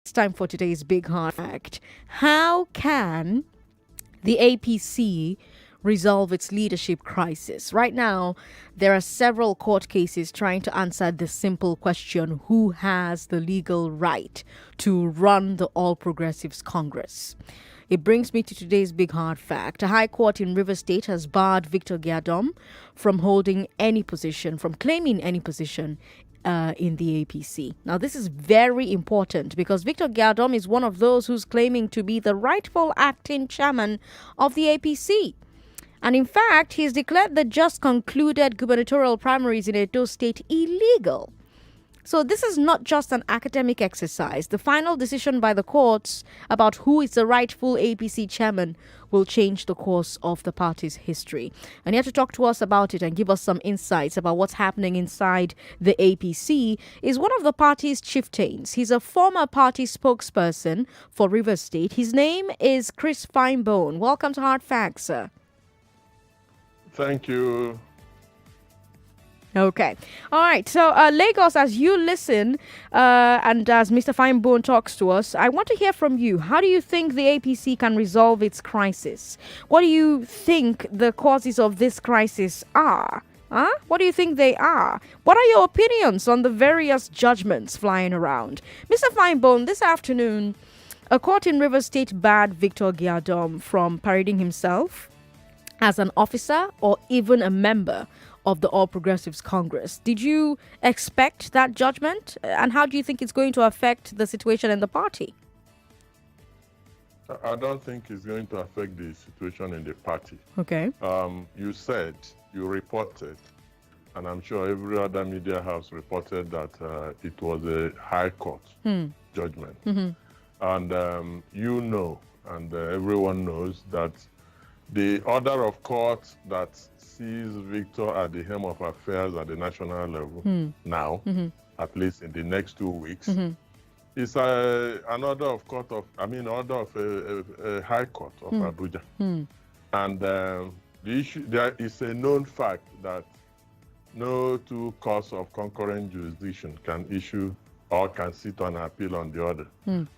It's time for today's big hard fact. How can the APC resolve its leadership crisis? Right now, there are several court cases trying to answer the simple question: who has the legal right to run the All Progressives Congress? It brings me to today's big hard fact. A high court in Rivers State has barred Victor Giadom from holding any position, from claiming any position in the APC. Now, this is very important because Victor Giadom is one of those who's claiming to be the rightful acting chairman of the APC. And in fact, he's declared the just concluded gubernatorial primaries in Edo State illegal. So this is not just an academic exercise. The final decision by the courts about who is the rightful APC chairman will change the course of the party's history. And here to talk to us about it and give us some insights about what's happening inside the APC is one of the party's chieftains. He's a former party spokesperson for Rivers State. His name is Chris Pinebone. Welcome to Hard Facts, sir. Thank you. Okay. All right. So, Lagos, as you listen and as Mr. Finebone talks to us, I want to hear from you. How do you think the APC can resolve its crisis? What do you think the causes of this crisis are? What do you think they are? What are your opinions on the various judgments flying around? Mr. Finebone, this afternoon, a court in Rivers State barred Victor Giadom from parading himself as an officer or even a member of the All Progressives Congress. Did you expect that judgment? And how do you think it's going to affect the situation in the party? I don't think it's going to affect the situation in the party. Okay. You reported, and I'm sure every other media house reported that it was a high court judgment. Mm-hmm. And and everyone knows that the order of court that sees Victor at the helm of affairs at the national level now, at least in the next 2 weeks, is an order of order of a high court of Abuja. And the issue, there is a known fact that no two courts of concurrent jurisdiction can issue or can sit on appeal on the other,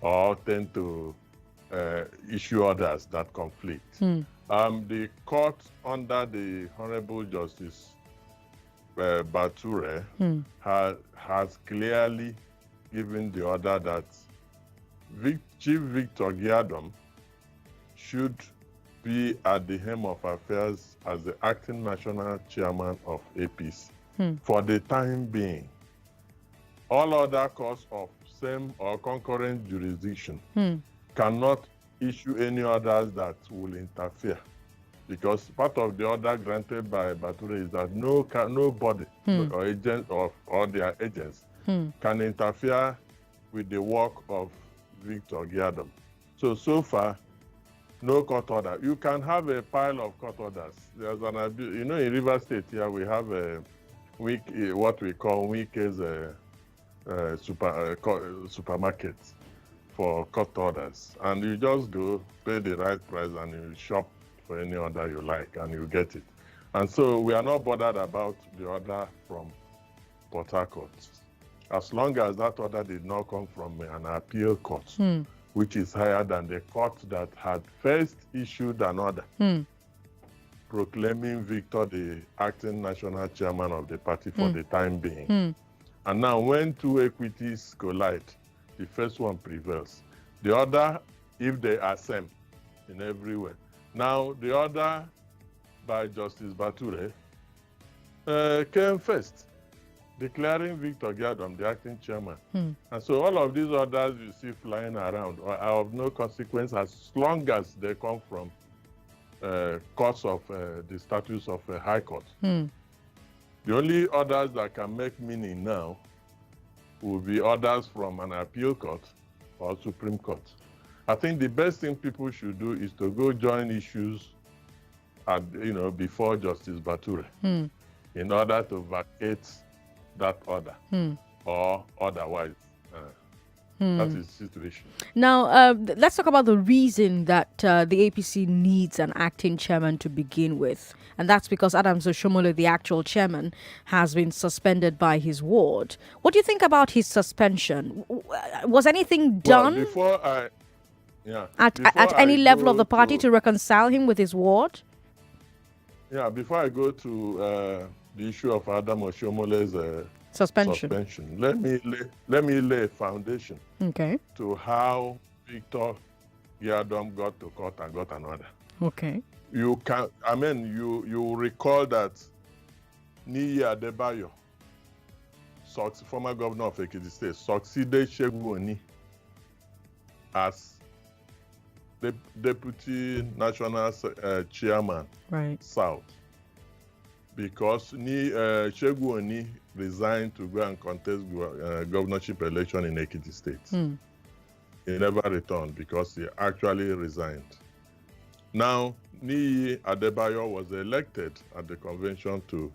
or tend to issue orders that conflict. The court under the Honorable Justice Bature has clearly given the order that Chief Victor Giadom should be at the helm of affairs as the acting national chairman of APC for the time being. All other courts of same or concurrent jurisdiction cannot issue any orders that will interfere, because part of the order granted by Bature is that nobody or agent or their agents can interfere with the work of Victor Giadom. So far, no court order. You can have a pile of court orders. There's an abuse. In River State here, we have what we call Wike's supermarkets for court orders, and you just go pay the right price and you shop for any order you like and you get it. And so we are not bothered about the order from Port Harcourt, as long as that order did not come from an appeal court, which is higher than the court that had first issued an order proclaiming Victor the acting national chairman of the party for the time being. And now when two equities collide, the first one prevails. The other, if they are same in every way. Now, the order by Justice Bature came first, declaring Victor Giadom the acting chairman. And so all of these orders you see flying around are of no consequence as long as they come from courts of the status of a high court. The only orders that can make meaning now will be orders from an appeal court or Supreme Court. I think the best thing people should do is to go join issues before Justice Bature in order to vacate that order or otherwise That is the situation. Now, let's talk about the reason that the APC needs an acting chairman to begin with. And that's because Adams Oshomole, the actual chairman, has been suspended by his ward. What do you think about his suspension? Was anything Well, done before at any I level of go the party to to reconcile him with his ward? before I go to the issue of Adam Oshomole's Suspension. let me lay a foundation Okay. to how Victor Giadom got to court and got an order. Okay. You recall that Niyi Adebayo, former governor of Ekiti State, succeeded Segun Oni as the deputy national chairman, Right. South, because Segun Oni resigned to go and contest governorship election in Ekiti State. He never returned because he actually resigned. Now, Niyi Adebayo was elected at the convention to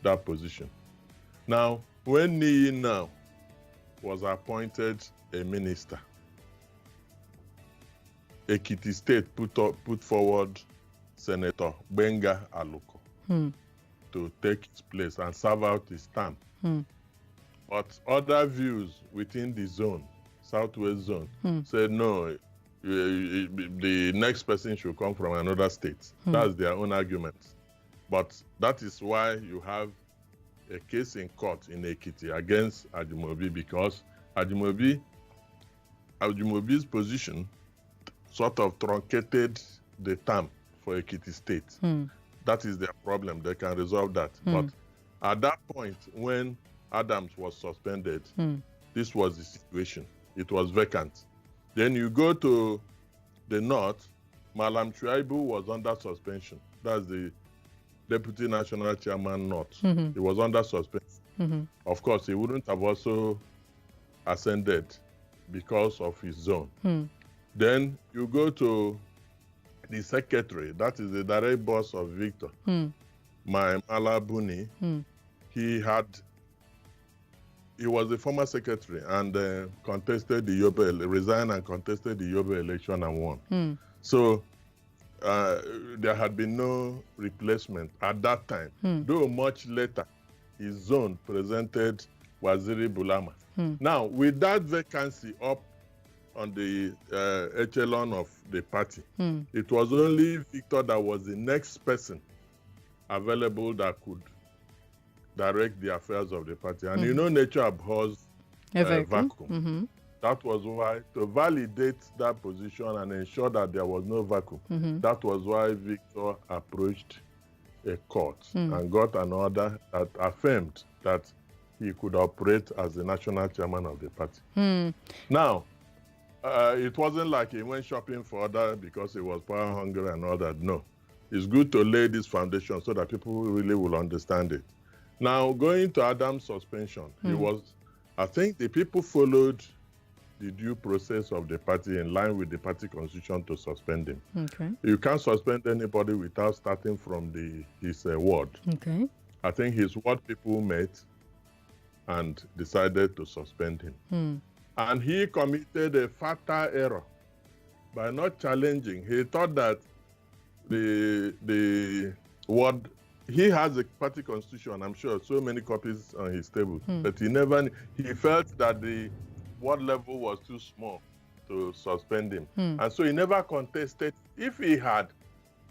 that position. Now, when Niyi now was appointed a minister, Ekiti State put forward Senator Benga Aluko to take his place and serve out his term. But other views within the zone, Southwest zone, said no, the next person should come from another state. That's their own argument. But that is why you have a case in court in Ekiti against Ajimobi, because Ajimobi's position sort of truncated the term for Ekiti State. That is their problem. They can resolve that. But at that point, when Adams was suspended, this was the situation. It was vacant. Then you go to the north, Malam Chuaibu was under suspension. That's the Deputy National Chairman North. He was under suspension. Of course, he wouldn't have also ascended because of his zone. Then you go to the secretary, that is the direct boss of Victor, Maimala Buni. He was the former secretary and contested the Yobe, resigned and contested the Yobe election and won. So there had been no replacement at that time. Though much later, his zone presented Waziri Bulama. Now, with that vacancy up on the echelon of the party, it was only Victor that was the next person available that could direct the affairs of the party. And you know, nature abhors vacuum. That was why, to validate that position and ensure that there was no vacuum, that was why Victor approached a court and got an order that affirmed that he could operate as the national chairman of the party. Now, it wasn't like he went shopping for order because he was power hungry and all that. No. It's good to lay this foundation so that people really will understand it. Now, going to Adam's suspension, I think the people followed the due process of the party in line with the party constitution to suspend him. Okay. You can't suspend anybody without starting from his ward. Okay. I think his ward people met and decided to suspend him. And he committed a fatal error by not challenging. He thought that the ward, he has a party constitution, I'm sure, so many copies on his table, but he felt that the ward level was too small to suspend him. And so he never contested. If he had,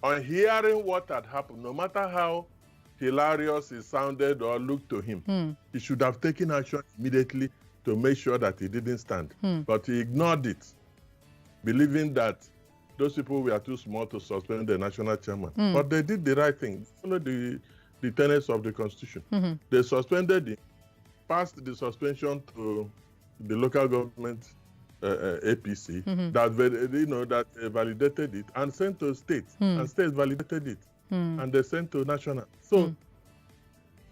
on hearing what had happened, no matter how hilarious it sounded or looked to him, he should have taken action immediately to make sure that he didn't stand. But he ignored it, believing that those people were too small to suspend the national chairman. But they did the right thing, followed the tenets of the constitution. They suspended him, passed the suspension to the local government APC, that validated it and sent to states, and states validated it, and they sent to national. So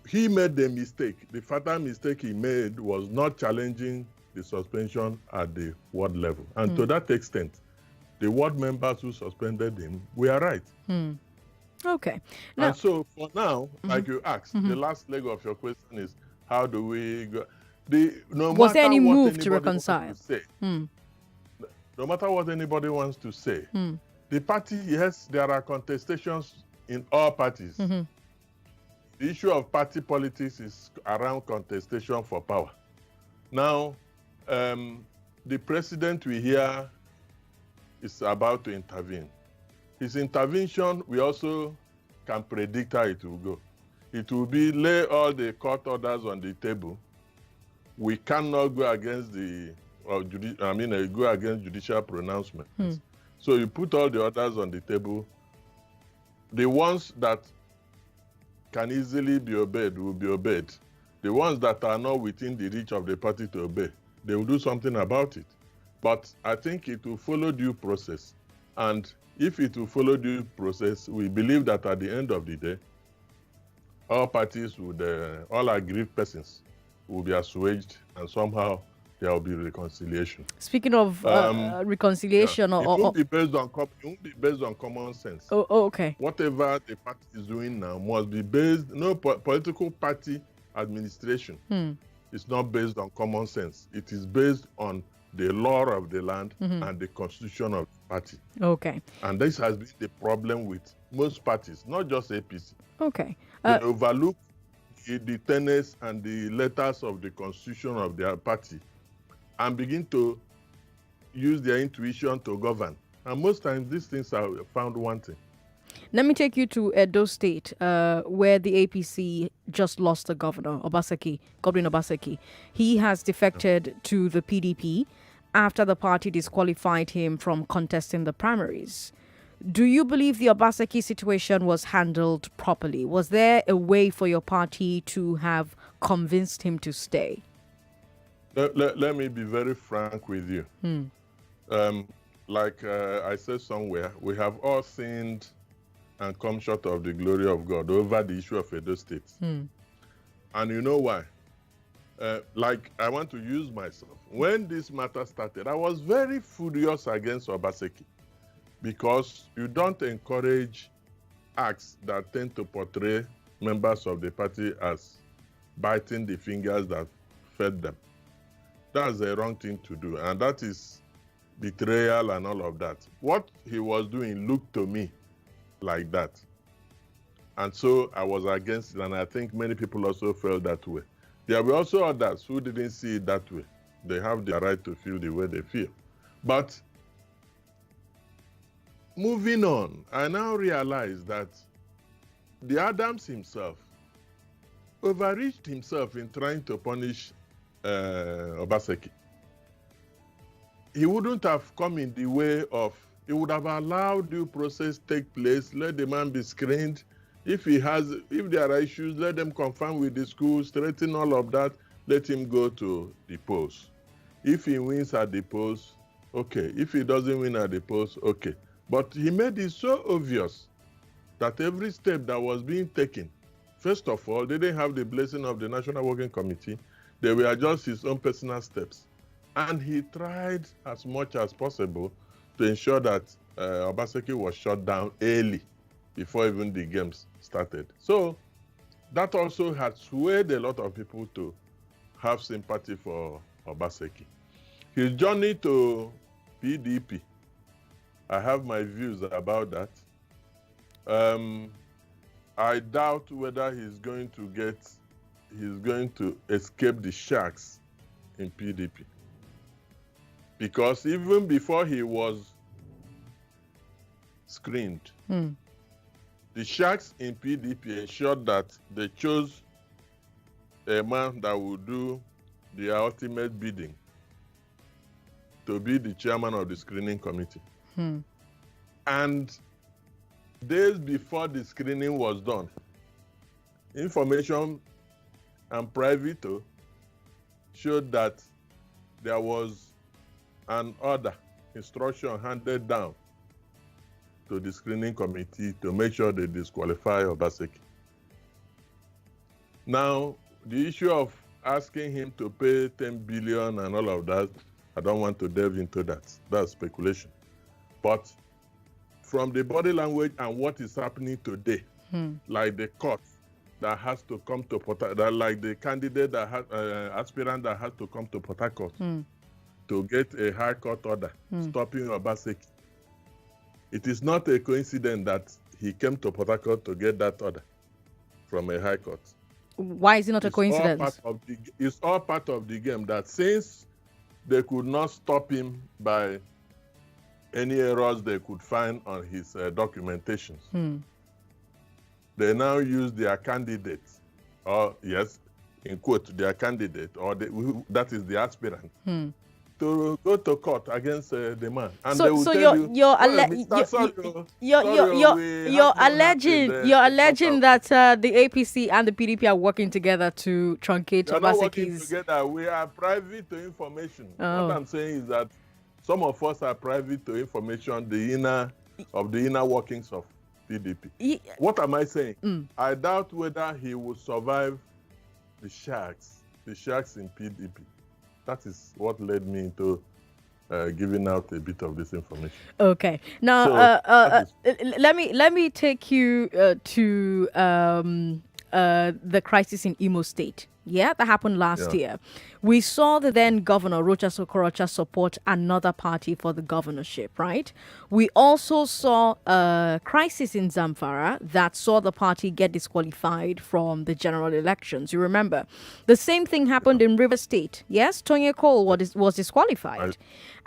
he made the mistake. The fatal mistake he made was not challenging the suspension at the ward level. And to that extent, the ward members who suspended him were right. Okay. Now, and so for now, like you asked, the last leg of your question is, how do we go? Was there any move to reconcile? No matter what anybody wants to say, the party, yes, there are contestations in all parties. Mm-hmm. The issue of party politics is around contestation for power. Now, the president we hear is about to intervene. His intervention, we also can predict how it will go. It will be lay all the court orders on the table. We cannot go against go against judicial pronouncements. So you put all the orders on the table. The ones that can easily be obeyed will be obeyed. The ones that are not within the reach of the party to obey, they will do something about it. But I think it will follow due process. And if it will follow due process, we believe that at the end of the day, all parties would, all aggrieved persons will be assuaged, and somehow there will be reconciliation. Speaking of reconciliation, it won't be based on common sense. Oh, okay. Whatever the party is doing now must be based. No political party administration is not based on common sense. It is based on the law of the land and the constitution of the party. Okay. And this has been the problem with most parties, not just APC. Okay. They overlook the tenets and the letters of the constitution of their party and begin to use their intuition to govern. And most times these things are found wanting. Let me take you to Edo State, where the APC just lost the governor, Godwin Obaseki. He has defected to the PDP after the party disqualified him from contesting the primaries. Do you believe the Obaseki situation was handled properly? Was there a way for your party to have convinced him to stay? Let me be very frank with you. Like I said somewhere, we have all sinned and come short of the glory of God over the issue of Edo State. And you know why? Like, I want to use myself. When this matter started, I was very furious against Obaseki because you don't encourage acts that tend to portray members of the party as biting the fingers that fed them. That's the wrong thing to do, and that is betrayal and all of that. What he was doing looked to me like that. And so I was against it, and I think many people also felt that way. There were also others who didn't see it that way. They have the right to feel the way they feel. But moving on, I now realize that the Adams himself overreached himself in trying to punish Obaseki. He wouldn't have come in the way of, he would have allowed due process take place, let the man be screened. If there are issues, let them confirm with the school, straighten all of that, let him go to the polls. If he wins at the polls, okay. If he doesn't win at the polls, okay. But he made it so obvious that every step that was being taken, first of all, they didn't have the blessing of the National Working Committee. They were just his own personal steps. And he tried as much as possible to ensure that Obaseki was shut down early before even the games started. So that also had swayed a lot of people to have sympathy for Obaseki. His journey to PDP, I have my views about that. I doubt whether he's going to escape the sharks in PDP. Because even before he was screened, the sharks in PDP ensured that they chose a man that would do the ultimate bidding to be the chairman of the screening committee. And days before the screening was done, information and private showed that there was an order, instruction handed down to the screening committee to make sure they disqualify Obaseki. Now, the issue of asking him to pay 10 billion and all of that, I don't want to delve into that. That's speculation. But from the body language and what is happening today, like the court that has to come to Port Harcourt, like the candidate that has, aspirant that has to come to Port Harcourt to get a high court order stopping Obaseki. It is not a coincidence that he came to Port Harcourt to get that order from a high court. Why is it not a coincidence? It's all part of the game that since they could not stop him by any errors they could find on his documentations, they now use their candidate, or yes, in quote, their candidate, or that is the aspirant, to go to court against the man. And they will tell you're alleging that the APC and the PDP are working together to truncate Obaseki's. We're not working together. We are privy to information. Oh. What I'm saying is that some of us are privy to information, the inner workings of PDP. What am I saying? I doubt whether he will survive the sharks in PDP. That is what led me into giving out a bit of this information. Okay. Now, let me take you to the crisis in Imo State. Yeah, that happened last year. We saw the then governor, Rochas Okorocha, support another party for the governorship, right? We also saw a crisis in Zamfara that saw the party get disqualified from the general elections. You remember? The same thing happened in River State. Yes, Tonya Cole was disqualified.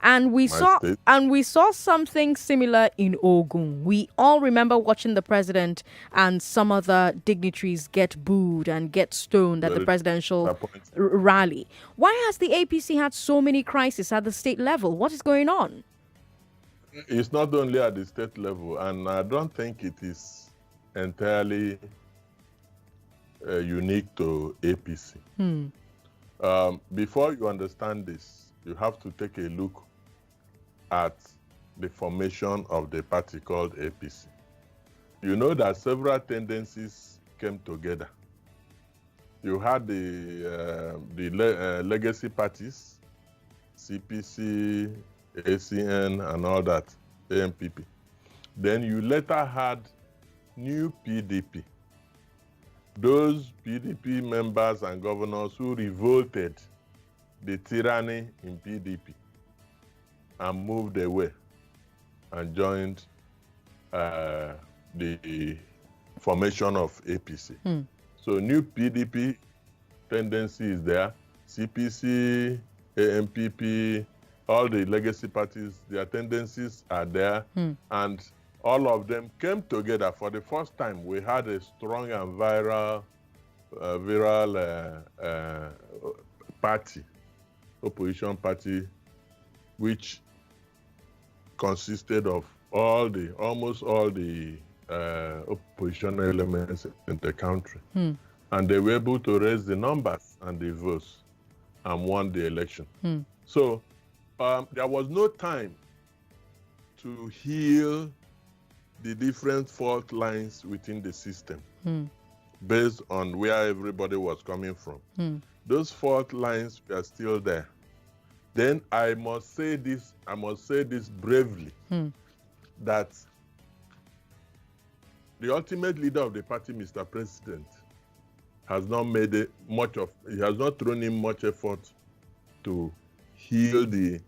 And we saw something similar in Ogun. We all remember watching the president and some other dignitaries get booed and get stoned at the presidential rally. Why has the APC had so many crises at the state level? What is going on? It's not only at the state level, and I don't think it is entirely unique to APC. Before you understand this, you have to take a look at the formation of the party called APC. You know that several tendencies came together. You had the legacy parties, CPC, ACN, and all that, AMPP. Then you later had new PDP. Those PDP members and governors who revolted the tyranny in PDP and moved away and joined the formation of APC. So new PDP tendency is there. CPC, AMPP, all the legacy parties, their tendencies are there. And all of them came together. For the first time, we had a strong and viral party, opposition party, which consisted of almost all the opposition elements in the country. And they were able to raise the numbers and the votes and won the election. So there was no time to heal the different fault lines within the system based on where everybody was coming from. Those fault lines were still there. Then I must say this bravely, that the ultimate leader of the party, Mr. President, has not he has not thrown in much effort to heal the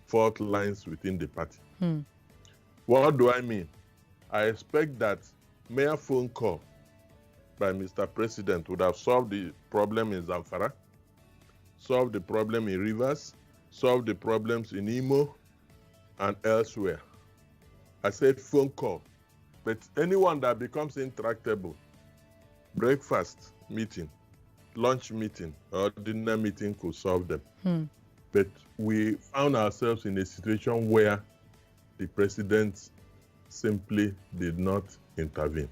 fault lines within the party. What do I mean? I expect that mere phone call by Mr. President would have solved the problem in Zamfara, solved the problem in Rivers, solved the problems in Imo and elsewhere. I said phone call. But anyone that becomes intractable, breakfast meeting, lunch meeting, or dinner meeting could solve them. But we found ourselves in a situation where the president simply did not intervene.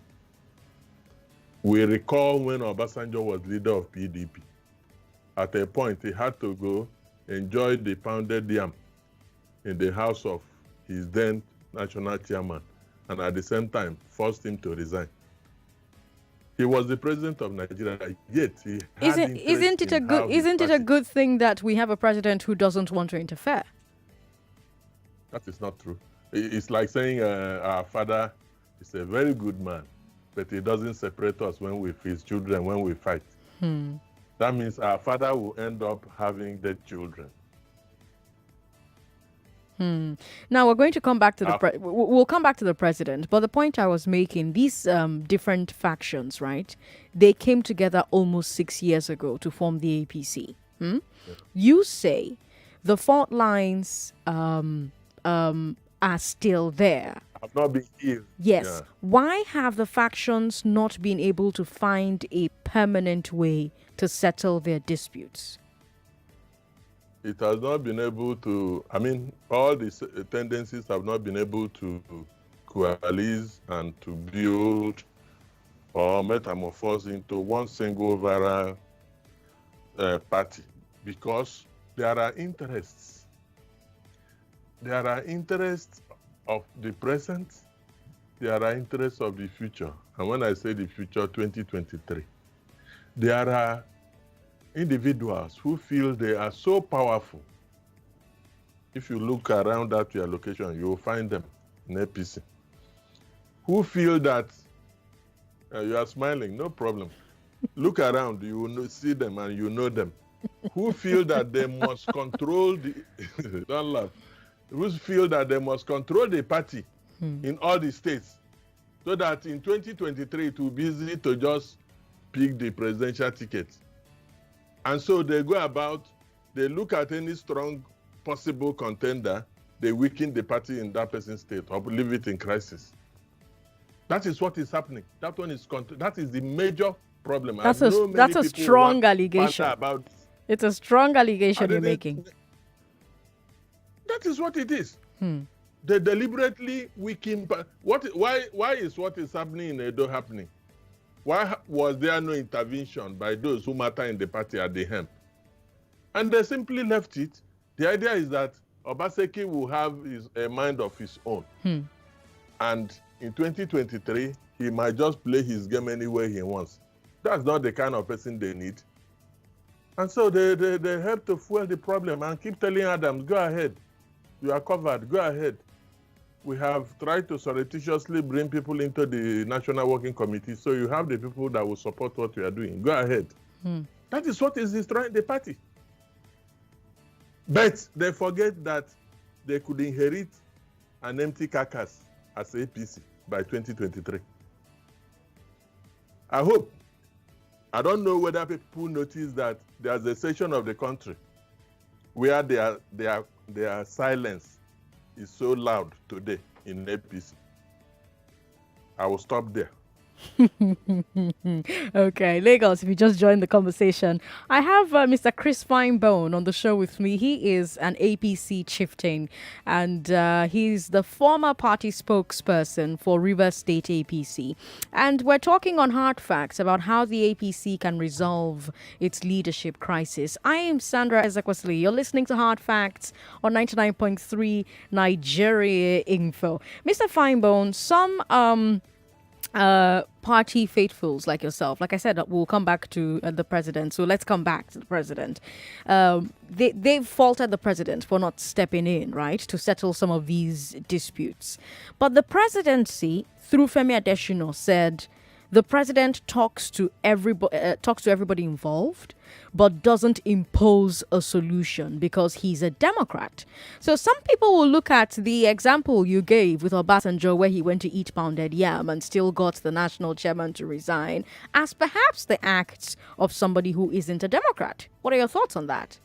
We recall when Obasanjo was leader of PDP. At a point, he had to go enjoy the pounded yam in the house of his then national chairman, and at the same time forced him to resign. He was the president of Nigeria, yet he had isn't it a good thing that we have a president who doesn't want to interfere? That is not true. It's like saying our father is a very good man, but it doesn't separate us when we face children, when we fight. That means our father will end up having dead children. Now we're going to come back to we'll come back to the president, but the point I was making, these different factions, right? They came together almost 6 years ago to form the APC. Yeah. You say the fault lines are still there. Have not been healed. Yes. Yeah. Why have the factions not been able to find a permanent way to settle their disputes? It has not been able to, all these tendencies have not been able to coalesce and to build or metamorphose into one single viral party, because there are interests. There are interests of the present, there are interests of the future. And when I say the future, 2023, there are individuals who feel they are so powerful. If you look around at your location, you will find them in APC, who feel that you are smiling, no problem. Look around, you will see them and you know them. Who feel that they must control the, don't laugh, who feel that they must control the party in all the states, so that in 2023 it will be easy to just pick the presidential ticket. And so they go about, they look at any strong possible contender, they weaken the party in that person's state or leave it in crisis. That is what is happening. That is the major problem. That's a strong allegation. About it's a strong allegation you're making. That is what it is. They deliberately weaken. Why is what is happening in Edo happening? Why was there no intervention by those who matter in the party at the helm? And they simply left it. The idea is that Obaseki will have a mind of his own. And in 2023, he might just play his game any way he wants. That's not the kind of person they need. And so they help to fuel the problem and keep telling Adams, go ahead. You are covered, go ahead. We have tried to surreptitiously bring people into the National Working Committee, so you have the people that will support what you are doing. Go ahead. That is what is destroying the party. But they forget that they could inherit an empty carcass as APC by 2023. I don't know whether people notice that there's a section of the country where their silence is so loud today in APC. I will stop there. Okay, Lagos, if you just joined the conversation, I have Mr. Chris Pinebone on the show with me. He is an APC chieftain, and he's the former party spokesperson for Rivers State APC. And we're talking on Hard Facts about how the APC can resolve its leadership crisis. I am Sandra Ezekwesili. You're listening to Hard Facts on 99.3 Nigeria Info. Mr. Pinebone, some party faithfuls like yourself, like I said, we'll come back to the president, so let's come back to the president. They've faulted the president for not stepping in, right, to settle some of these disputes. But the presidency, through Femi Adesina, said the president talks to everybody involved, but doesn't impose a solution because he's a Democrat. So some people will look at the example you gave with Obasanjo, where he went to eat pounded yam and still got the national chairman to resign, as perhaps the acts of somebody who isn't a Democrat. What are your thoughts on that?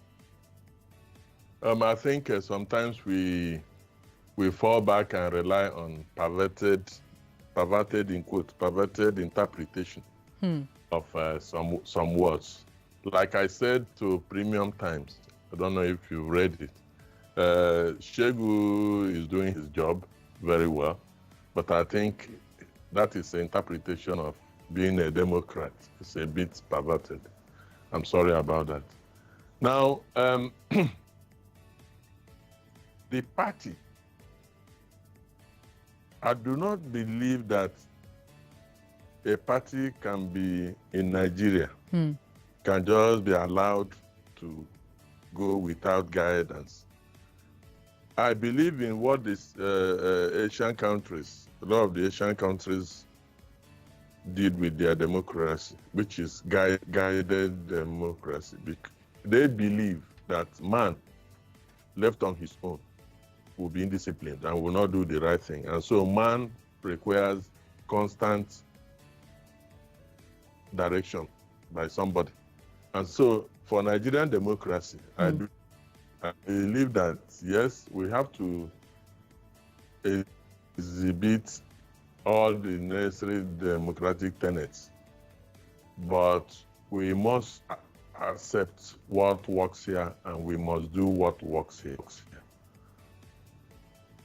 I think sometimes we fall back and rely on perverted in quotes, perverted interpretation of some words. Like I said to Premium Times, I don't know if you've read it, Shegu is doing his job very well, but I think that is an interpretation of being a Democrat. It's a bit perverted. I'm sorry about that. Now, the party, I do not believe that a party can be in Nigeria, can just be allowed to go without guidance. I believe in what these Asian countries, a lot of the Asian countries did with their democracy, which is guided democracy. They believe that man left on his own will be indisciplined and will not do the right thing. And so man requires constant direction by somebody. And so for Nigerian democracy, I believe that, yes, we have to exhibit all the necessary democratic tenets, but we must accept what works here and we must do what works here.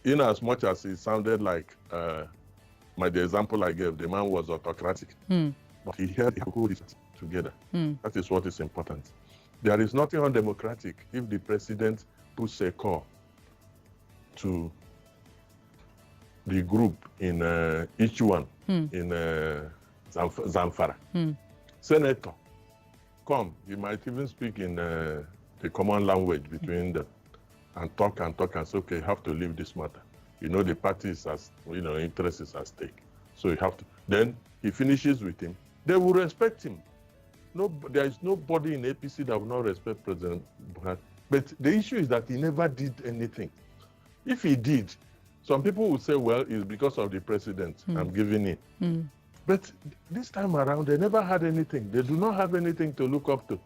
In as much as it sounded like the example I gave, the man was autocratic, but he held the whole together. That is what is important. There is nothing undemocratic if the president puts a call to the group in each one in Zamfara. Senator, come. He might even speak in the common language between them and talk and say, okay, you have to leave this matter. You know, the parties has, interest is at stake. So you have to. Then he finishes with him. They will respect him. No, there is nobody in APC that will not respect President Buhari. But the issue is that he never did anything. If he did, some people would say, well, it's because of the president. I'm giving it. But this time around, they never had anything. They do not have anything to look up to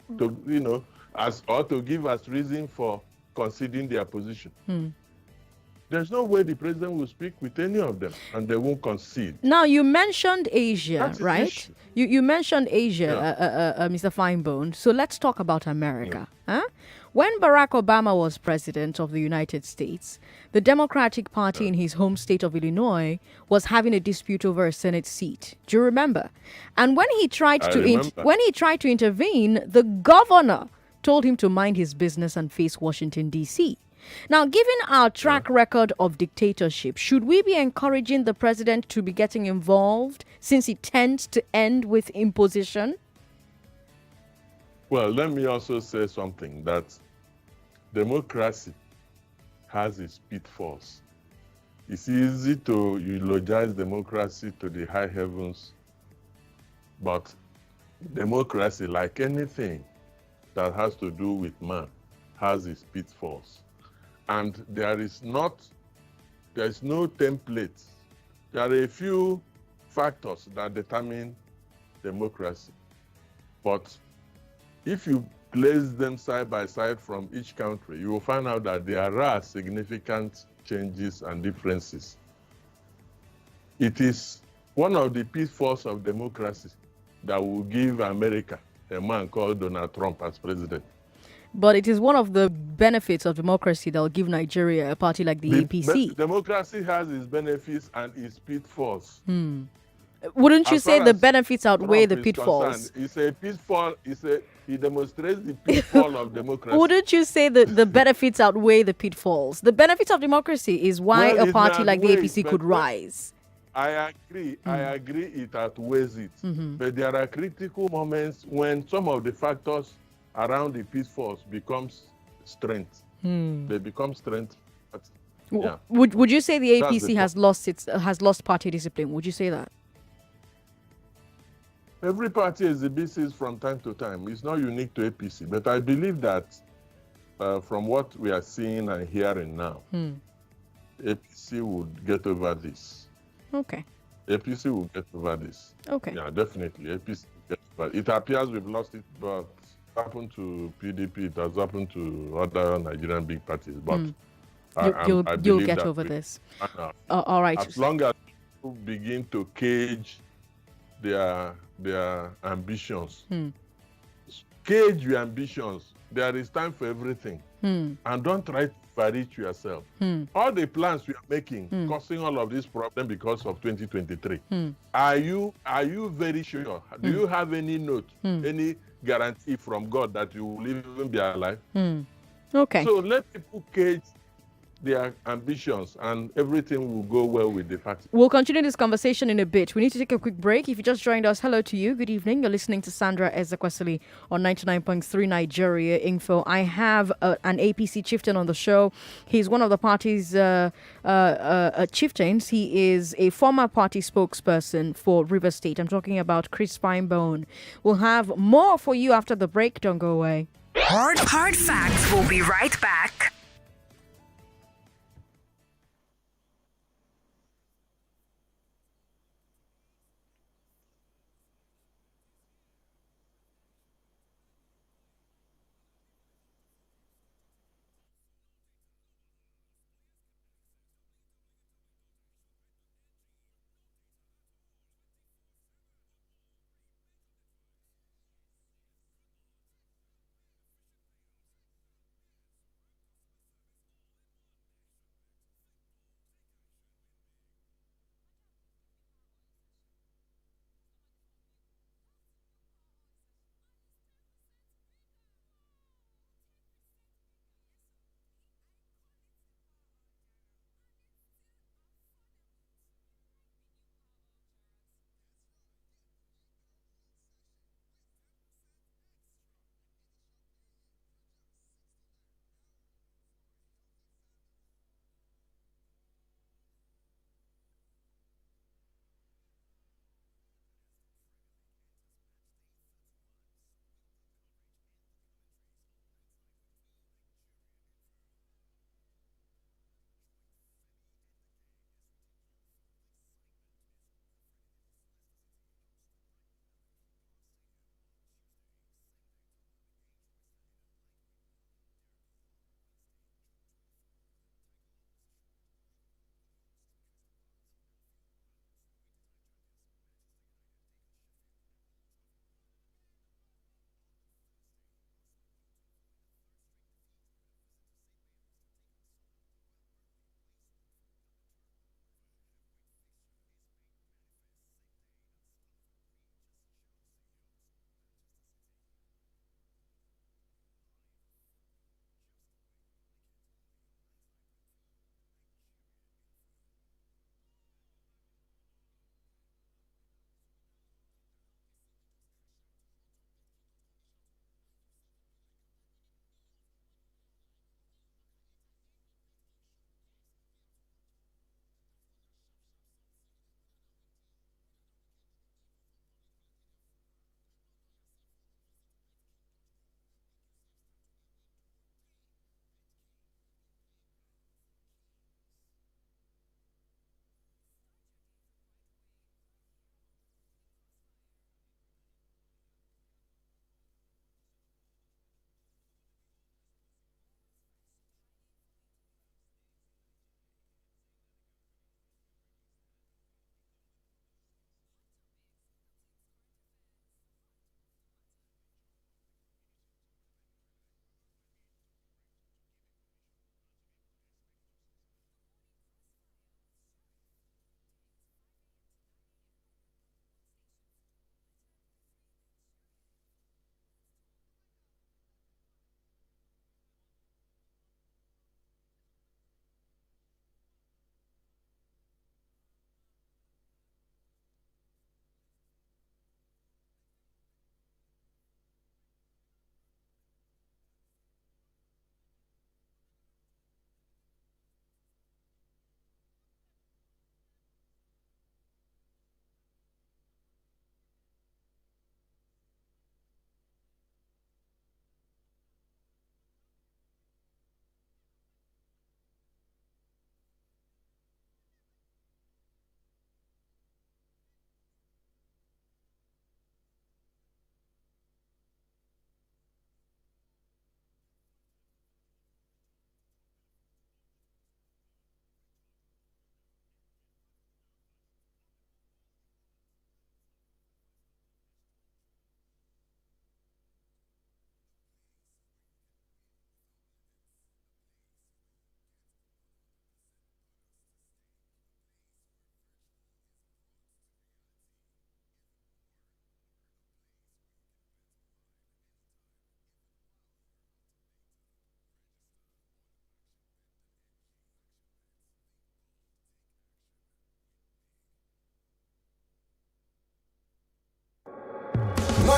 or to give us reason for conceding their position. There's no way the president will speak with any of them and they won't concede. Now, you mentioned Asia, right? You mentioned Asia, Mr. Pinebone. So let's talk about America. When Barack Obama was president of the United States, the Democratic Party in his home state of Illinois was having a dispute over a Senate seat. Do you remember? And when he tried to intervene, the governor told him to mind his business and face Washington, D.C. Now, given our track record of dictatorship, should we be encouraging the president to be getting involved since it tends to end with imposition? Well, let me also say something, that democracy has its pitfalls. It's easy to eulogize democracy to the high heavens, but democracy, like anything that has to do with man, has its pitfalls. And there is no template. There are a few factors that determine democracy. But if you place them side by side from each country, you will find out that there are significant changes and differences. It is one of the pitfalls of democracy that will give America a man called Donald Trump as president. But it is one of the benefits of democracy that will give Nigeria a party like the APC. Democracy has its benefits and its pitfalls. Wouldn't you say the benefits outweigh the pitfalls? It's a pitfall. He demonstrates the pitfall of democracy. Wouldn't you say that the benefits outweigh the pitfalls? The benefits of democracy is why a party like the APC could rise. I agree. I agree it outweighs it. But there are critical moments when some of the factors around the pitfalls becomes strength. They become strength. But, Would you say the APC has lost party discipline? Would you say that? Every party exhibits it from time to time. It's not unique to APC, but I believe that from what we are seeing and hearing now, APC would get over this. Okay. APC will get over this. Okay. Yeah, definitely. APC will get over it. It appears we've lost it, but it happened to PDP. It has happened to other Nigerian big parties. But you'll get over this. All right. As long as people begin to cage their ambitions, cage your ambitions. There is time for everything, and don't try to vary it yourself. All the plans we are making, causing all of this problem because of 2023. Are you very sure? Do you have any note, any guarantee from God that you will even be alive? Okay. So let people cage their ambitions, and everything will go well with the party. We'll continue this conversation in a bit. We need to take a quick break. If you just joined us, hello to you. Good evening. You're listening to Sandra Ezekwesili on 99.3 Nigeria Info. I have an APC chieftain on the show. He's one of the party's chieftains. He is a former party spokesperson for River State. I'm talking about Chris Pinebone. We'll have more for you after the break. Don't go away. Hard Facts will be right back.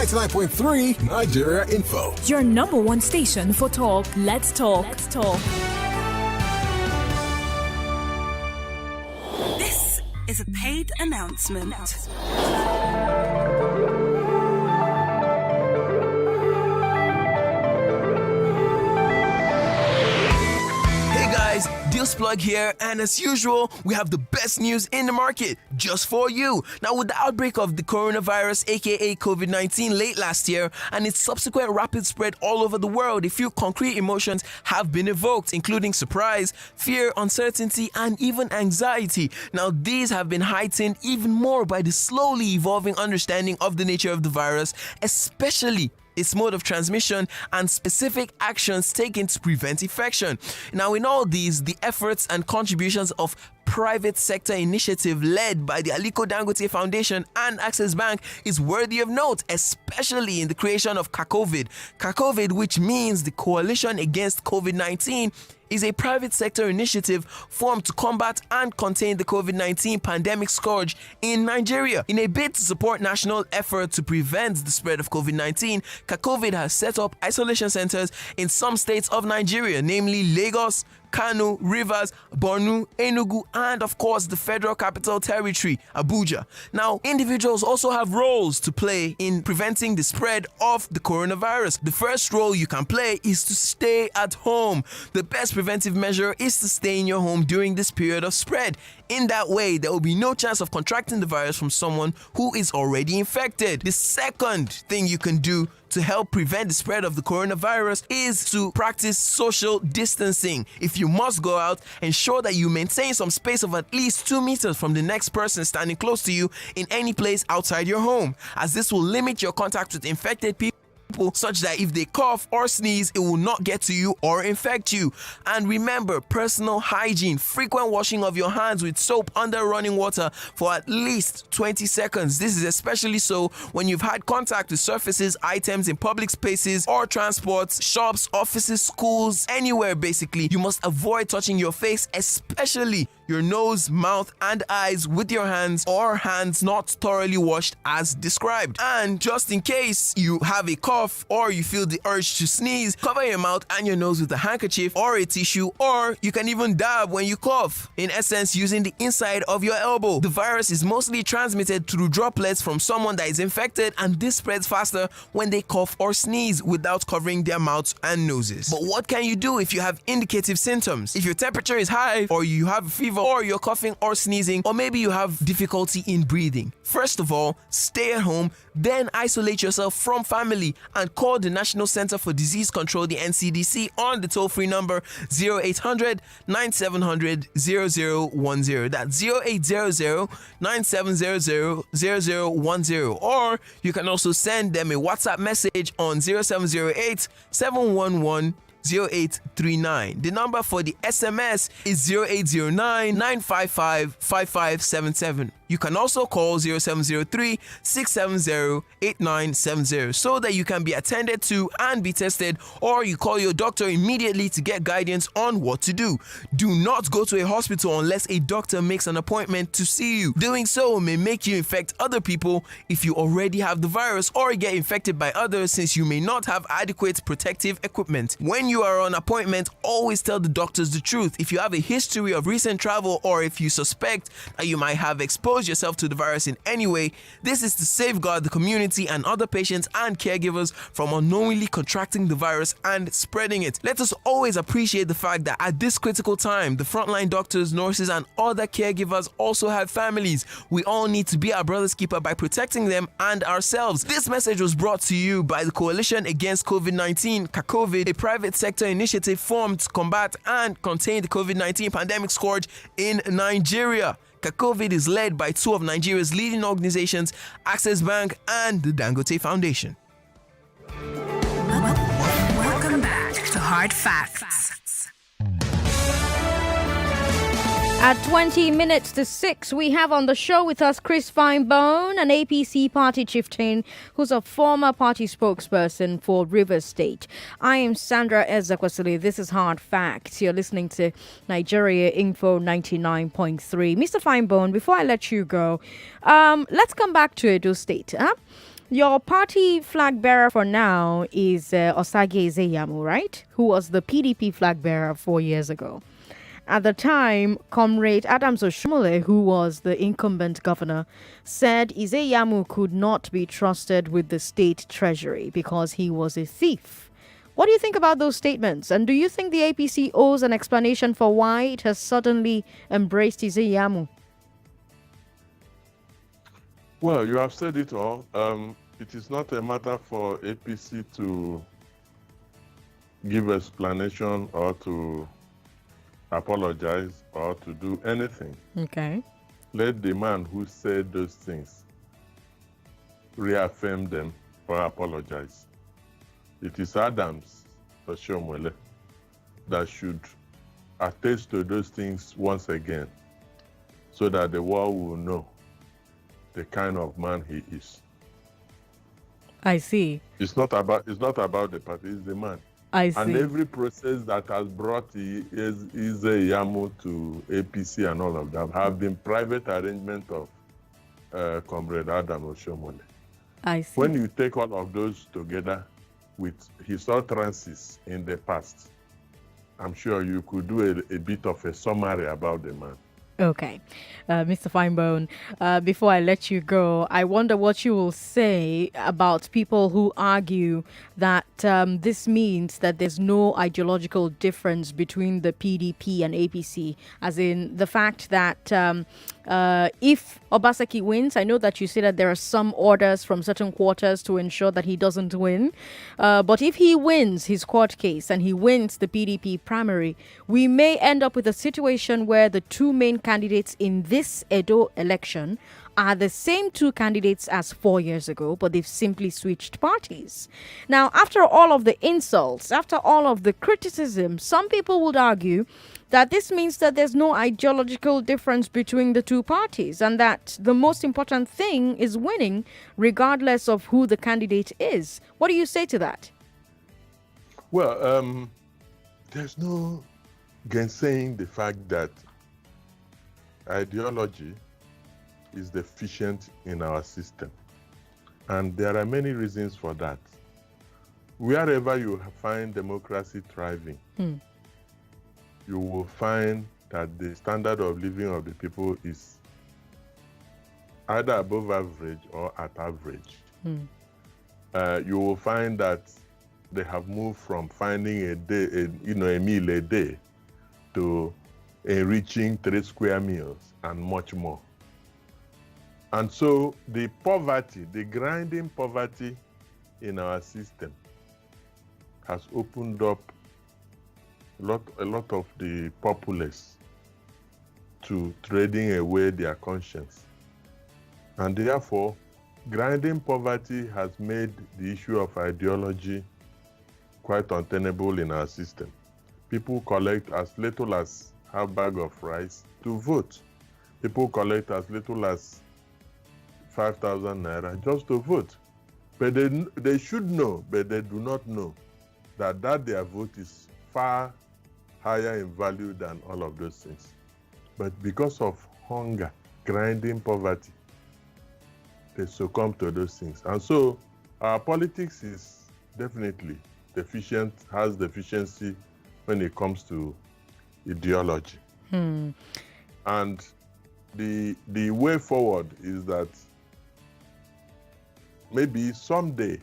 99.3 Nigeria Info. Your number one station for talk. Let's talk. This is a paid announcement. Deals Plug here, and as usual, we have the best news in the market just for you. Now, with the outbreak of the coronavirus, aka COVID-19, late last year, and its subsequent rapid spread all over the world, a few concrete emotions have been evoked, including surprise, fear, uncertainty, and even anxiety. Now, these have been heightened even more by the slowly evolving understanding of the nature of the virus, especially its mode of transmission and specific actions taken to prevent infection. Now, in all these, the efforts and contributions of private sector initiative led by the Aliko Dangote Foundation and Access Bank is worthy of note, especially in the creation of CACOVID. CACOVID, which means the Coalition Against COVID-19, is a private sector initiative formed to combat and contain the COVID-19 pandemic scourge in Nigeria. In a bid to support national effort to prevent the spread of COVID-19, CACOVID has set up isolation centers in some states of Nigeria, namely Lagos, Kano, Rivers, Borno, Enugu, and of course the Federal Capital Territory, Abuja. Now, individuals also have roles to play in preventing the spread of the coronavirus. The first role you can play is to stay at home. The best preventive measure is to stay in your home during this period of spread. In that way, there will be no chance of contracting the virus from someone who is already infected. The second thing you can do to help prevent the spread of the coronavirus is to practice social distancing. If you must go out, ensure that you maintain some space of at least 2 meters from the next person standing close to you in any place outside your home, as this will limit your contact with infected people such that if they cough or sneeze, it will not get to you or infect you. And remember, personal hygiene, frequent washing of your hands with soap under running water for at least 20 seconds. This is especially so when you've had contact with surfaces, items in public spaces or transports, shops, offices, schools, anywhere basically. You must avoid touching your face, especially your nose, mouth, and eyes with your hands or hands not thoroughly washed as described. And just in case you have a cough or you feel the urge to sneeze, cover your mouth and your nose with a handkerchief or a tissue, or you can even dab when you cough, in essence using the inside of your elbow. The virus is mostly transmitted through droplets from someone that is infected, and this spreads faster when they cough or sneeze without covering their mouths and noses. But what can you do if you have indicative symptoms? If your temperature is high, or you have a fever, or you're coughing or sneezing, or maybe you have difficulty in breathing. First of all, stay at home, then isolate yourself from family and call the National Center for Disease Control, the NCDC, on the toll-free number 0800 9700 0010. That's 0800 9700 0010. Or you can also send them a WhatsApp message on 0708 711 0839. The number for the SMS is 0809 955 5577. You can also call 0703 670 8970 so that you can be attended to and be tested, or you call your doctor immediately to get guidance on what to do. Do not go to a hospital unless a doctor makes an appointment to see you. Doing so may make you infect other people if you already have the virus, or get infected by others since you may not have adequate protective equipment. When you are on appointment, always tell the doctors the truth. If you have a history of recent travel, or if you suspect that you might have exposed yourself to the virus in any way, this is to safeguard the community and other patients and caregivers from unknowingly contracting the virus and spreading it. Let us always appreciate the fact that at this critical time, the frontline doctors, nurses, and other caregivers also have families. We all need to be our brother's keeper by protecting them and ourselves. This message was brought to you by the Coalition Against COVID-19, CACOVID, a private sector initiative formed to combat and contain the COVID-19 pandemic scourge in Nigeria. CACOVID is led by two of Nigeria's leading organizations, Access Bank and the Dangote Foundation. Welcome back to Hard Facts. At 20 minutes to 6, we have on the show with us Chris Pinebone, an APC party chieftain who's a former party spokesperson for Rivers State. I am Sandra Ezekwesili. This is Hard Facts. You're listening to Nigeria Info 99.3. Mr. Pinebone, before I let you go, let's come back to Edo State. Your party flag bearer for now is Osage Ezeyamu, right? Who was the PDP flag bearer 4 years ago. At the time, Comrade Adams Oshomole, who was the incumbent governor, said Ezeyamu could not be trusted with the state treasury because he was a thief. What do you think about those statements? And do you think the APC owes an explanation for why it has suddenly embraced Ezeyamu? Well, you have said it all. It is not a matter for APC to give explanation or to apologize or to do anything. Okay. Let the man who said those things reaffirm them or apologize. It is Adams Oshomole that should attest to those things once again so that the world will know the kind of man he is. I see. It's not about the party, it's the man. I see. And every process that has brought Ezeyamu to APC and all of that have been private arrangement of Comrade Adam Oshomole. I see. When you take all of those together with his utterances in the past, I'm sure you could do a bit of a summary about the man. Okay. Mr. Pinebone, before I let you go, I wonder what you will say about people who argue that this means that there's no ideological difference between the PDP and APC, as in the fact that if Obaseki wins, I know that you say that there are some orders from certain quarters to ensure that he doesn't win. But if he wins his court case and he wins the PDP primary, we may end up with a situation where the two main candidates in this Edo election are the same two candidates as 4 years ago, but they've simply switched parties. Now, after all of the insults, after all of the criticism, some people would argue that this means that there's no ideological difference between the two parties and that the most important thing is winning regardless of who the candidate is. What do you say to that? Well, there's no gainsaying the fact that ideology is deficient in our system. And there are many reasons for that. Wherever you find democracy thriving, you will find that the standard of living of the people is either above average or at average. You will find that they have moved from finding a meal a day to enriching 3 square meals and much more. And so the poverty, the grinding poverty in our system has opened up a lot of the populace to trading away their conscience. And therefore, grinding poverty has made the issue of ideology quite untenable in our system. People collect as little as half bag of rice to vote. People collect as little as 5,000 naira just to vote. But they should know, but they do not know that their vote is far higher in value than all of those things. But because of hunger, grinding poverty, they succumb to those things. And so our politics is definitely deficient, has deficiency when it comes to ideology. And the way forward is that maybe someday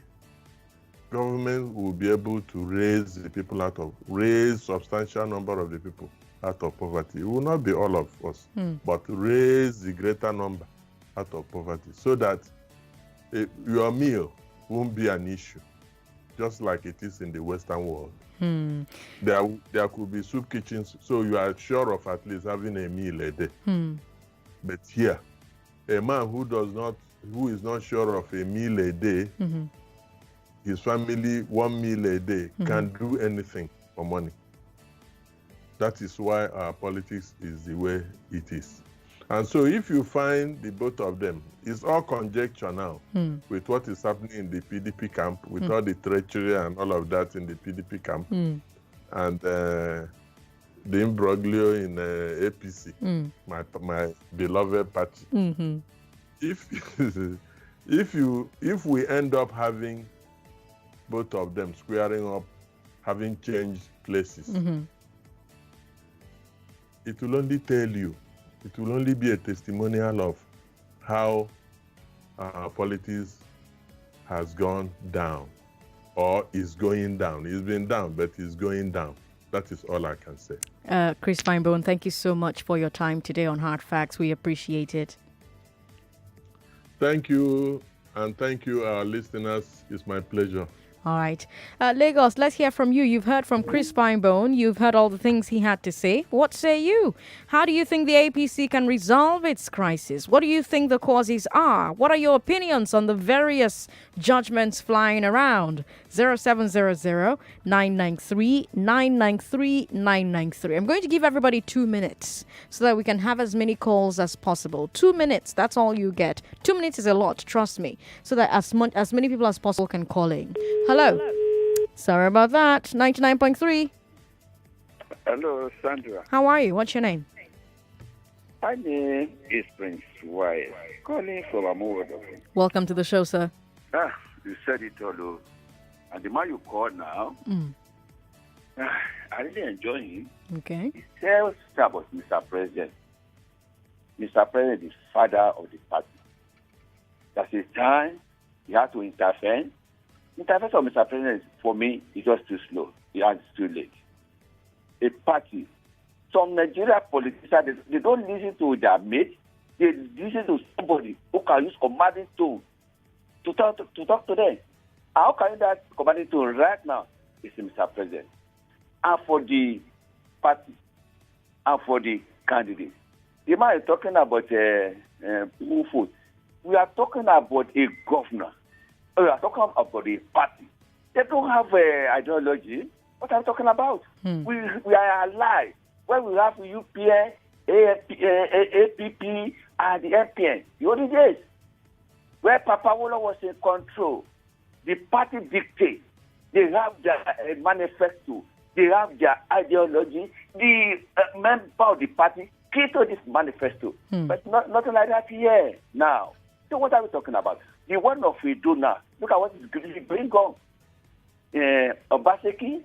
government will be able to raise substantial number of the people out of poverty. It will not be all of us, but raise the greater number out of poverty so that your meal won't be an issue, just like it is in the Western world. There could be soup kitchens, so you are sure of at least having a meal a day. But here, a man who is not sure of a meal a day, his family 1 meal a day, can't do anything for money. That is why our politics is the way it is. And so if you find the both of them, it's all conjecture now with what is happening in the PDP camp, with all the treachery and all of that in the PDP camp, and the imbroglio in APC, my beloved party. If If we end up having both of them squaring up, having changed places, it will only tell you, it will only be a testimonial of how politics has gone down or is going down. It's been down, but it's going down. That is all I can say. Chris Pinebone, thank you so much for your time today on Hard Facts. We appreciate it. Thank you, and thank you, our listeners. It's my pleasure. All right. Lagos, let's hear from you. You've heard from Chris Pinebone. You've heard all the things he had to say. What say you? How do you think the APC can resolve its crisis? What do you think the causes are? What are your opinions on the various judgments flying around? 0700-993-993-993. I'm going to give everybody 2 minutes so that we can have as many calls as possible. 2 minutes, that's all you get. 2 minutes is a lot, trust me, so that as many people as possible can call in. Hello. Sorry about that. 99.3. Hello, Sandra. How are you? What's your name? My name is Prince Wyatt, calling from Amowodo. Welcome to the show, sir. You said it all. And the man you call now, I really enjoy him. Okay. He tells about Mr. President. Mr. President, the father of the party. That's his time. He had to intervene. Intervention of Mr. President, for me, is just too slow. It's too late. A party. Some Nigeria politicians, they don't listen to their mates. They listen to somebody who can use commanding tone to talk to them. How can you that commanding tone right now is Mr. President? And for the party, and for the candidate. The man is talking about who food. We are talking about a governor. We are talking about a party. They don't have ideology. What are we talking about? We are alive. When we have UPN, APP, and the MPN, the only days where Papa Wolo was in control, the party dictates. They have their manifesto. They have their ideology. The member of the party created this manifesto. But nothing like that here now. So what are we talking about? The one of we do now. Look at what is going on. Obaseki,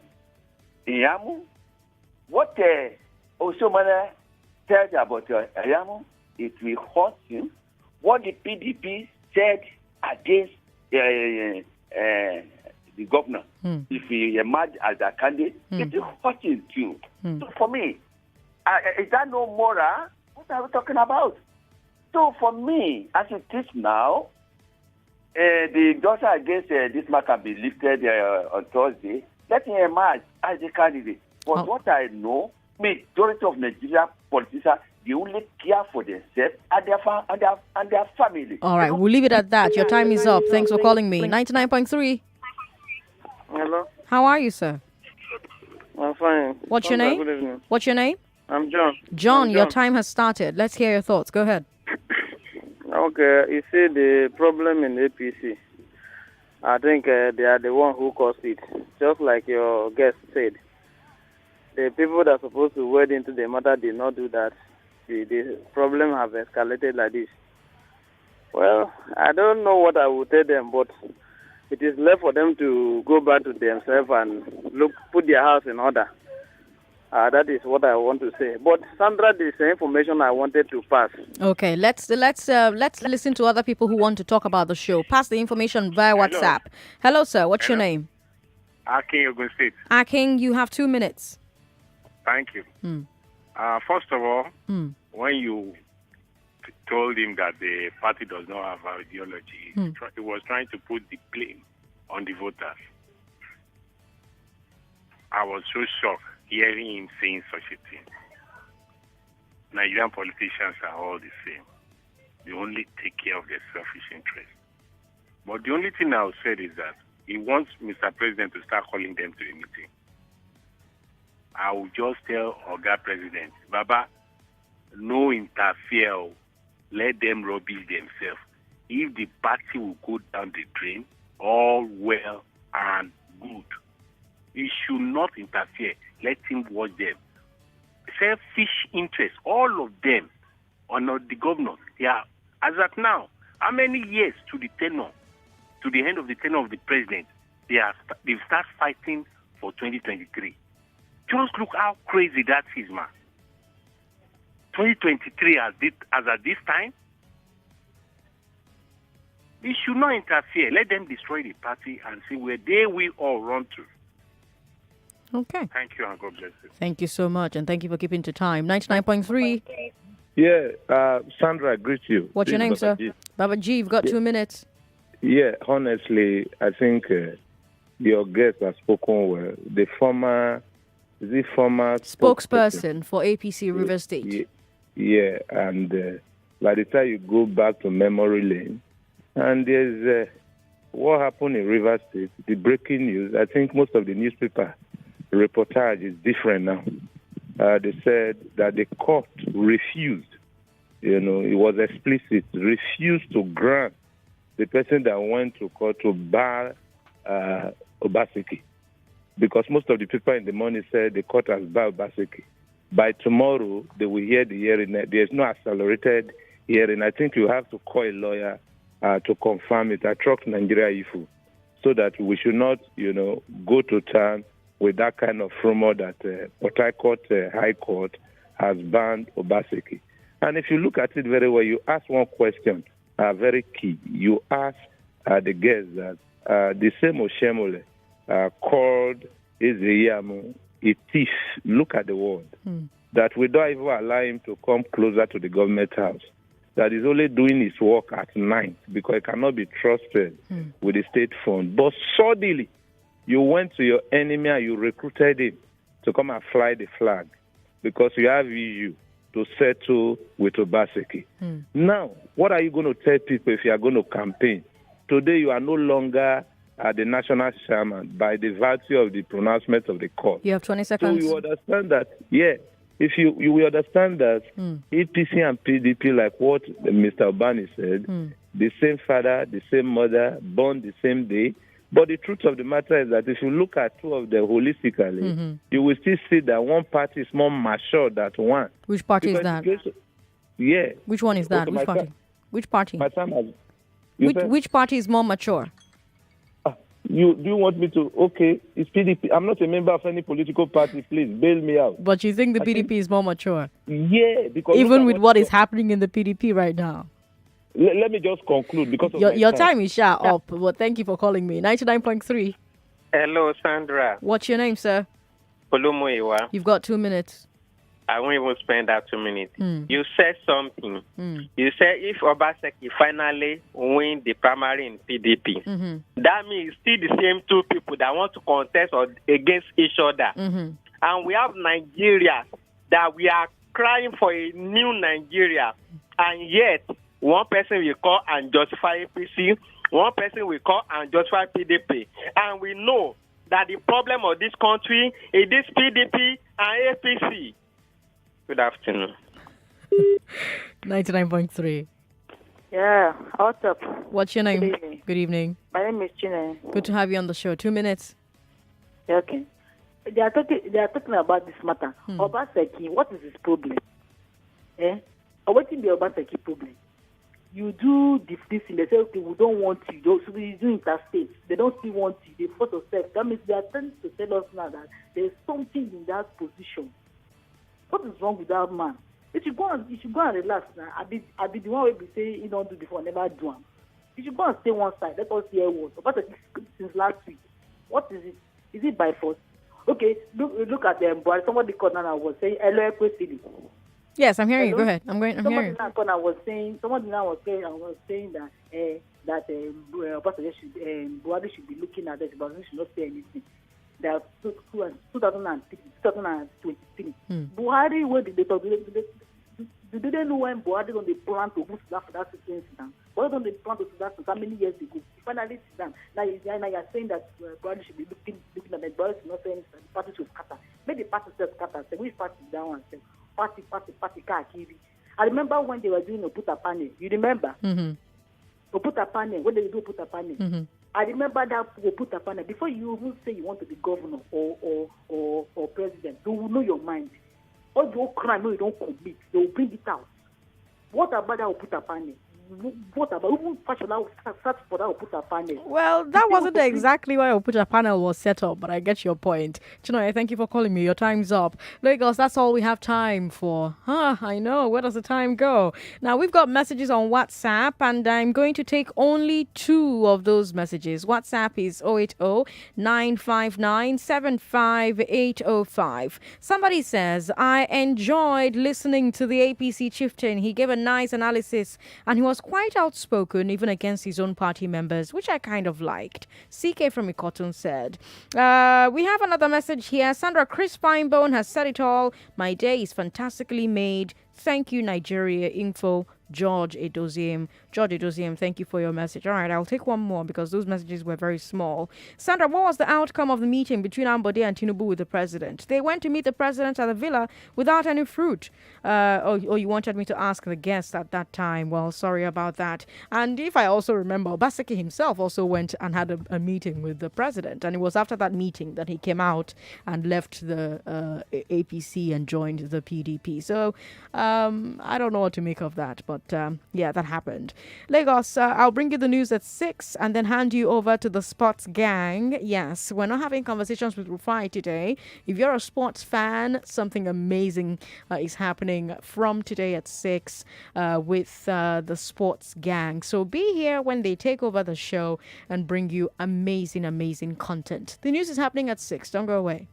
Yamu, what Osomana tells about Yamu, it will hurt him. What the PDP said against the governor, if he emerged as a candidate, it will hurt him too. So for me, is that no moral? What are we talking about? So for me, as it is now, the daughter against this man can be lifted on Thursday. Let him emerge as a candidate. But what I know, majority of Nigerian politicians, they only care for themselves and their family. All right, we'll leave it at that. Your time is up. Thanks for calling me. 99.3. Hello. How are you, sir? I'm fine. What's your name? Good evening. What's your name? I'm John. John, your time has started. Let's hear your thoughts. Go ahead. Okay, you see the problem in APC. I think they are the one who caused it. Just like your guest said, the people that are supposed to wade into the matter did not do that. The problem have escalated like this. Well, I don't know what I would tell them, but it is left for them to go back to themselves and put their house in order. That is what I want to say. But Sandra, this information I wanted to pass. Okay, let's listen to other people who want to talk about the show. Pass the information via WhatsApp. Hello, sir. What's your name? Akin, Ogun State. Akin, you have 2 minutes. Thank you. First of all, when you told him that the party does not have ideology, he was trying to put the blame on the voters. I was so shocked hearing him saying such a thing. Nigerian politicians are all the same. They only take care of their selfish interests. But the only thing I will say is that he wants Mr. President to start calling them to a meeting. I will just tell Oga President, Baba, no interfere. Let them rubbish themselves. If the party will go down the drain, all well and good. He should not interfere. Let him watch them. Selfish interests, all of them, are not the governor. They are, as at now, How many years to the tenure, to the end of the tenure of the president, they've started fighting for 2023? Just look how crazy that is, man. 2023 as at this time, they should not interfere. Let them destroy the party and see where they will all run to. Okay. Thank you and God bless you. Thank you so much, and thank you for keeping to time. 99.3. Yeah, Sandra, I greet you. What's your name, sir? Baba G, you've got 2 minutes. Yeah, honestly, I think your guest has spoken well. The former spokesperson for APC River State. Yeah, and by the time you go back to memory lane, and there's what happened in River State, the breaking news, I think most of the newspaper reportage is different now. They said that the court refused, it was explicit, refused to grant the person that went to court to bar Obaseki. Because most of the people in the morning said the court has barred Obaseki. By tomorrow, they will hear the hearing. There's no accelerated hearing. I think you have to call a lawyer to confirm it. I trust Nigeria IFU, so that we should not, go to town with that kind of rumor that Port Harcourt High Court has banned Obaseki. And if you look at it very well, you ask one question, very key. You ask the guest that the same Oshemole called Ezeyamu a thief. Look at the word. That we don't even allow him to come closer to the government house. That he's only doing his work at night because he cannot be trusted with the state fund. But suddenly, you went to your enemy and you recruited him to come and fly the flag because you have issue to settle with Obaseki. Now, what are you going to tell people if you are going to campaign? Today, you are no longer the national chairman by the virtue of the pronouncement of the court. You have 20 seconds. So you understand that, if you will understand that APC and PDP, like what Mr. Obani said, the same father, the same mother, born the same day. But the truth of the matter is that if you look at two of them holistically, you will still see that one party is more mature than one. Which party is that? Which one is that? Which party? Which party? Which party is more mature? Do you want me to? Okay, it's PDP. I'm not a member of any political party. Please bail me out. But you think the PDP is more mature? Yeah, because even with what is happening in the PDP right now. Let me just conclude because of your time is up. But thank you for calling me. 99.3. Hello, Sandra. What's your name, sir? Olumoyiwa. You've got 2 minutes. I won't even spend that 2 minutes. You said something. You said if Obaseki finally win the primary in PDP, that means still the same two people that want to contest against each other. And we have Nigeria that we are crying for a new Nigeria. And yet, one person will call and justify APC, one person will call and justify PDP. And we know that the problem of this country is this PDP and APC. Good afternoon. 99.3. Yeah, what's up? What's your name? Good evening. Good evening. My name is Chine. Good to have you on the show. 2 minutes. Okay. They are talking about this matter. Obaseki, what is his problem? Or what is the Obaseki problem? You do this thing, they say, okay, we don't want you. So we do interstate. They don't still want you. They force yourself. That means they are trying to tell us now that there is something in that position. What is wrong with that man? You should go and relax now. I be the one who be say he don't do before, never do him. You should go and stay one side. Let us hear what. About since last week. What is it? Is it by force? Okay, look at them. But somebody called now was saying Sandra Ezekwesili. Yes, I'm hearing you. Go ahead. I'm hearing you. Somebody now was saying that Buhari should be looking at it, but he should not say anything. That 2023. Buhari, where did they talk? Did they know when Buhari on the plan to move for that situation? Why don't they plan to do that how many years ago? Finally, sit down. Now you're saying that Buhari should be looking at it. Buhari should not say anything. The party should scatter. Maybe the party should scatter. Say, which party is down and say, party, Kakiri. I remember when they were doing Oputa Pane. You remember? Oputa Pane. When they do Oputa Pane. I remember that Oputa Pane. Before you even say you want to be governor or president, they will know your mind. All your crime you don't commit, they will bring it out. What about that Oputa Pane? what about even fashion? I will start for that Oputa panel. Well, that wasn't exactly why Oputa panel was set up, but I get your point. Chinoy, thank you for calling me. Your time's up. Lagos, that's all we have time for. I know. Where does the time go? Now, we've got messages on WhatsApp, and I'm going to take only 2 of those messages. WhatsApp is 080-959-75805. Somebody says, I enjoyed listening to the APC chieftain. He gave a nice analysis, and he was quite outspoken even against his own party members, which I kind of liked. CK from Ikoton said. We have another message here. Sandra, Chris Pinebone has said it all. My day is fantastically made. Thank you, Nigeria Info. George Edoziem, thank you for your message. All right, I'll take one more because those messages were very small. Sandra, what was the outcome of the meeting between Ambode and Tinubu with the president? They went to meet the president at the villa without any fruit. You wanted me to ask the guest at that time. Well, sorry about that. And if I also remember, Obaseki himself also went and had a meeting with the president. And it was after that meeting that he came out and left the APC and joined the PDP. So I don't know what to make of that, but yeah, that happened. Lagos, I'll bring you the news at 6 and then hand you over to the sports gang. Yes, we're not having conversations with Rufai today. If you're a sports fan, something amazing is happening from today at 6 with the sports gang. So be here when they take over the show and bring you amazing, amazing content. The news is happening at 6. Don't go away.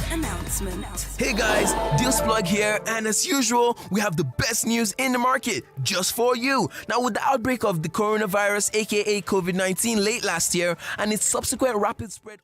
Announcement. Hey guys, Deals Plug here, and as usual, we have the best news in the market just for you. Now, with the outbreak of the coronavirus, aka COVID-19, late last year, and its subsequent rapid spread